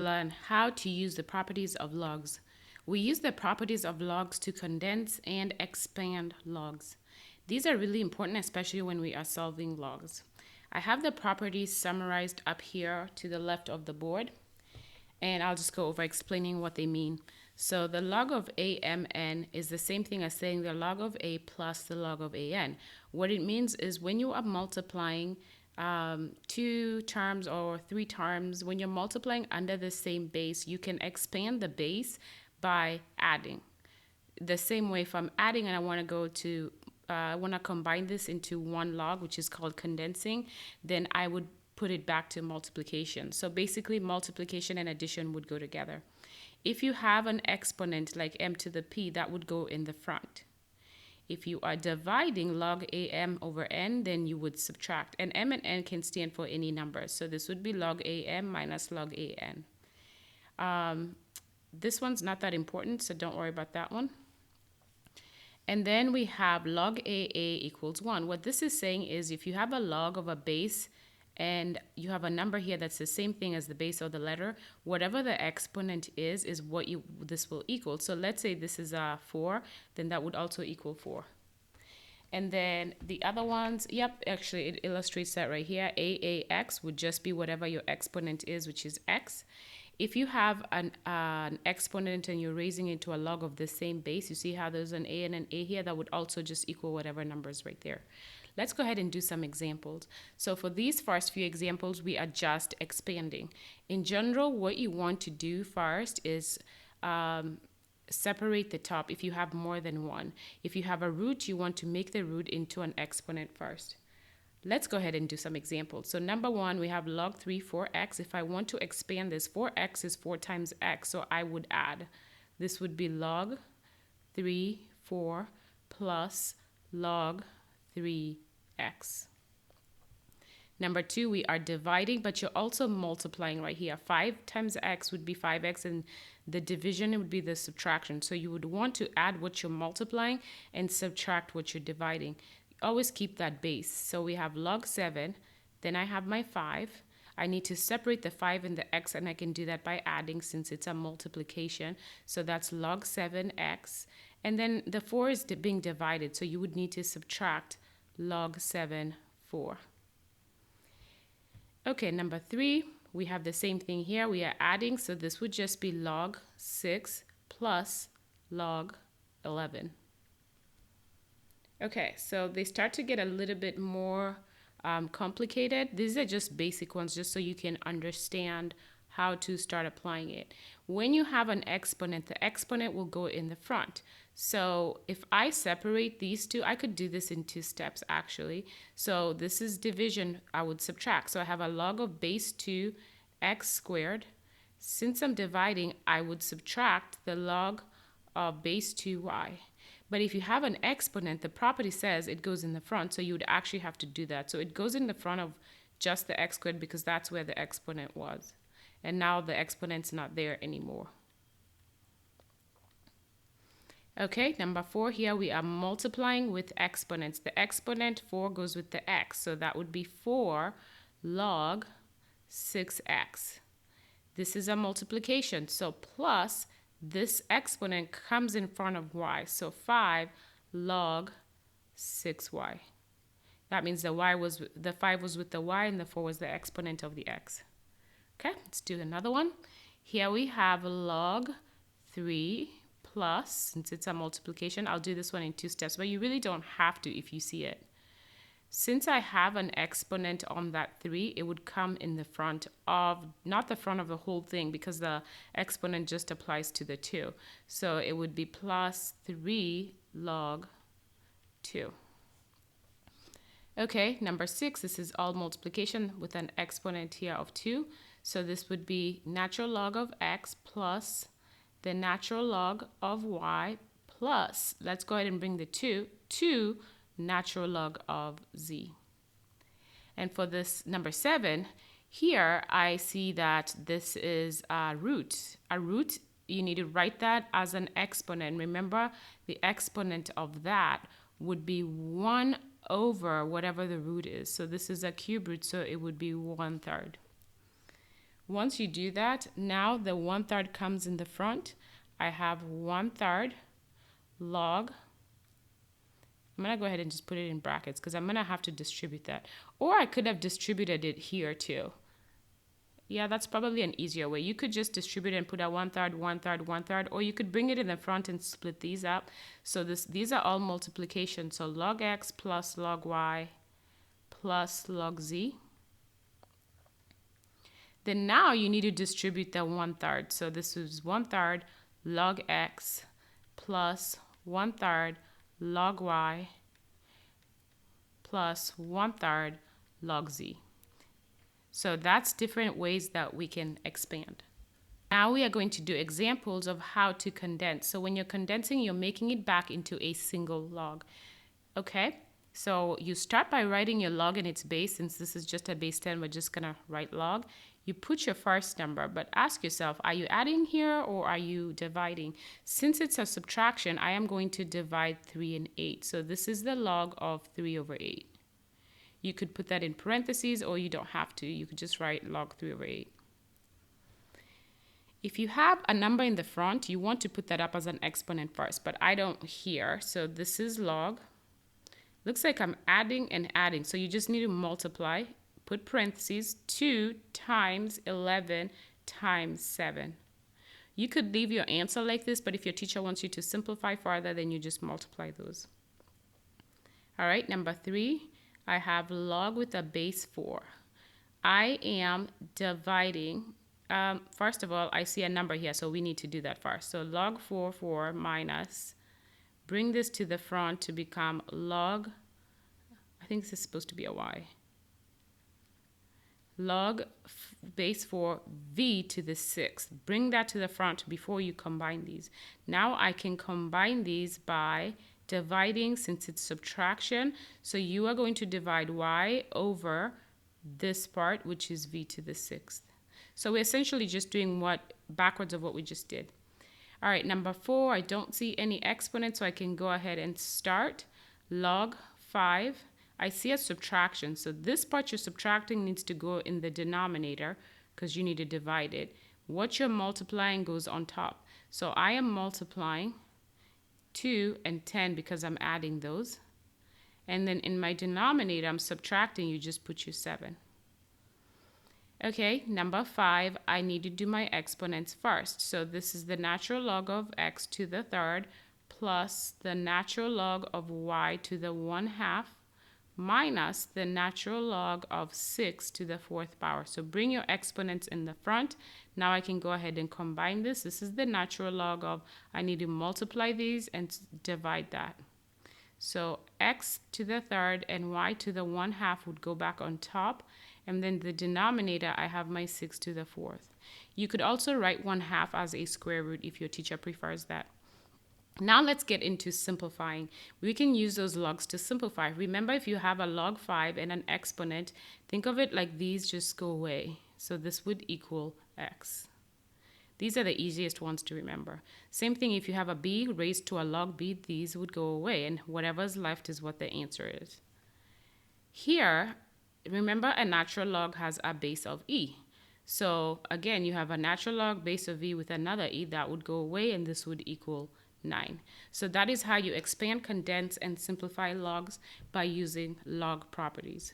Learn how to use the properties of logs. We use the properties of logs to condense and expand logs. These are really important, especially when we are solving logs. I have the properties summarized up here to the left of the board, and I'll just go over explaining what they mean. So the log of AMN is the same thing as saying the log of A plus the log of AN. What it means is when you are multiplying two terms or three terms, when you're multiplying under the same base, you can expand the base by adding. The same way, if I'm adding and I want to go to, I want to combine this into one log, which is called condensing, then I would put it back to multiplication. So basically, multiplication and addition would go together. If you have an exponent like m to the p, that would go in the front. If you are dividing log am over n, then you would subtract. And m and n can stand for any number. So this would be log am minus log an. This one's not that important, so don't worry about that one. And then we have log AA equals 1. What this is saying is if you have a log of a base and you have a number here that's the same thing as the base of the letter, whatever the exponent is what this will equal. So let's say this is 4, then that would also equal 4. And then the other ones, yep, actually it illustrates that right here. AAX would just be whatever your exponent is, which is x. If you have an exponent and you're raising it to a log of the same base, you see how there's an A and an A here, that would also just equal whatever numbers right there. Let's go ahead and do some examples. So for these first few examples, we are just expanding. In general, what you want to do first is separate the top if you have more than one. If you have a root, you want to make the root into an exponent first. Let's go ahead and do some examples. So number one, we have log 3 4x. If I want to expand this, 4x is 4 times x, so I would add. This would be log 3 4 plus log 3x. Number two, we are dividing, but you're also multiplying right here. 5 times x would be 5x, and the division would be the subtraction. So you would want to add what you're multiplying and subtract what you're dividing. Always keep that base. So we have log 7, then I have my 5. I need to separate the 5 and the x, and I can do that by adding since it's a multiplication. So that's log 7x. And then the 4 is being divided, so you would need to subtract log 7 4. Okay, number 3, we have the same thing here. We are adding, so this would just be log 6 plus log 11. Okay, so they start to get a little bit more complicated. These are just basic ones, just so you can understand how to start applying it. When you have an exponent, the exponent will go in the front. So if I separate these two, I could do this in 2 steps actually. So this is division, I would subtract. So I have a log of base 2 x squared. Since I'm dividing, I would subtract the log of base 2y. But if you have an exponent, the property says it goes in the front, so you would actually have to do that. So it goes in the front of just the x squared because that's where the exponent was. And now the exponent's not there anymore. Okay, number 4 here, we are multiplying with exponents. The exponent 4 goes with the x, so that would be 4 log 6x. This is a multiplication, so plus this exponent comes in front of y, so 5 log 6y. That means the 5 was with the y and the 4 was the exponent of the x. Okay, let's do another one. Here we have log 3 plus, since it's a multiplication, I'll do this one in 2 steps, but you really don't have to if you see it. Since I have an exponent on that 3, it would come in the front of, not the front of the whole thing, because the exponent just applies to the 2. So it would be plus 3 log 2. Okay, number 6, this is all multiplication with an exponent here of 2. So this would be natural log of x plus the natural log of y plus, let's go ahead and bring the 2 natural log of z. And for this number 7, here I see that this is a root. A root, you need to write that as an exponent. Remember, the exponent of that would be 1 over whatever the root is. So this is a cube root, so it would be 1/3. Once you do that, now the 1/3 comes in the front. I have 1/3 log. I'm going to go ahead and just put it in brackets because I'm going to have to distribute that. Or I could have distributed it here too. Yeah, that's probably an easier way. You could just distribute it and put a 1/3, 1/3, 1/3, or you could bring it in the front and split these up. So these are all multiplications. So log x plus log y plus log z. Then now you need to distribute the 1/3. So this is 1/3 log x plus 1/3 log y plus 1/3 log z. So that's different ways that we can expand. Now we are going to do examples of how to condense. So when you're condensing, you're making it back into a single log. Okay, so you start by writing your log in its base. Since this is just a base 10, we're just gonna write log. You put your first number, but ask yourself, are you adding here or are you dividing? Since it's a subtraction, I am going to divide 3 and 8. So this is the log of 3/8. You could put that in parentheses or you don't have to. You could just write log 3/8. If you have a number in the front, you want to put that up as an exponent first, but I don't here. So this is log. Looks like I'm adding and adding. So you just need to multiply, put parentheses, 2 times 11 times 7. You could leave your answer like this, but if your teacher wants you to simplify further, then you just multiply those. All right, number 3. I have log with a base 4. I am dividing. First of all, I see a number here, so we need to do that first. So log 4 minus, bring this to the front to become log, I think this is supposed to be a y. Log base 4 v to the 6th. Bring that to the front before you combine these. Now I can combine these by dividing, since it's subtraction. So you are going to divide y over this part, which is v to the 6th. So we're essentially just doing what backwards of what we just did. All right, number 4, I don't see any exponents, so I can go ahead and start. Log 5. I see a subtraction, so this part you're subtracting needs to go in the denominator because you need to divide it. What you're multiplying goes on top. So I am multiplying 2 and 10 because I'm adding those. And then in my denominator, I'm subtracting, you just put your 7. Okay, number 5, I need to do my exponents first. So this is the natural log of x to the 3rd plus the natural log of y to the 1/2 minus the natural log of 6 to the 4th power. So bring your exponents in the front. Now I can go ahead and combine this. This is the natural log of, I need to multiply these and divide that. So x to the 3rd and y to the 1/2 would go back on top. And then the denominator, I have my 6 to the 4th. You could also write 1/2 as a square root if your teacher prefers that. Now let's get into simplifying. We can use those logs to simplify. Remember, if you have a log 5 and an exponent, think of it like these just go away. So this would equal x. These are the easiest ones to remember. Same thing if you have a b raised to a log b, these would go away, and whatever's left is what the answer is. Here, remember a natural log has a base of e. So again, you have a natural log base of e with another e, that would go away, and this would equal 9. So that is how you expand, condense, and simplify logs by using log properties.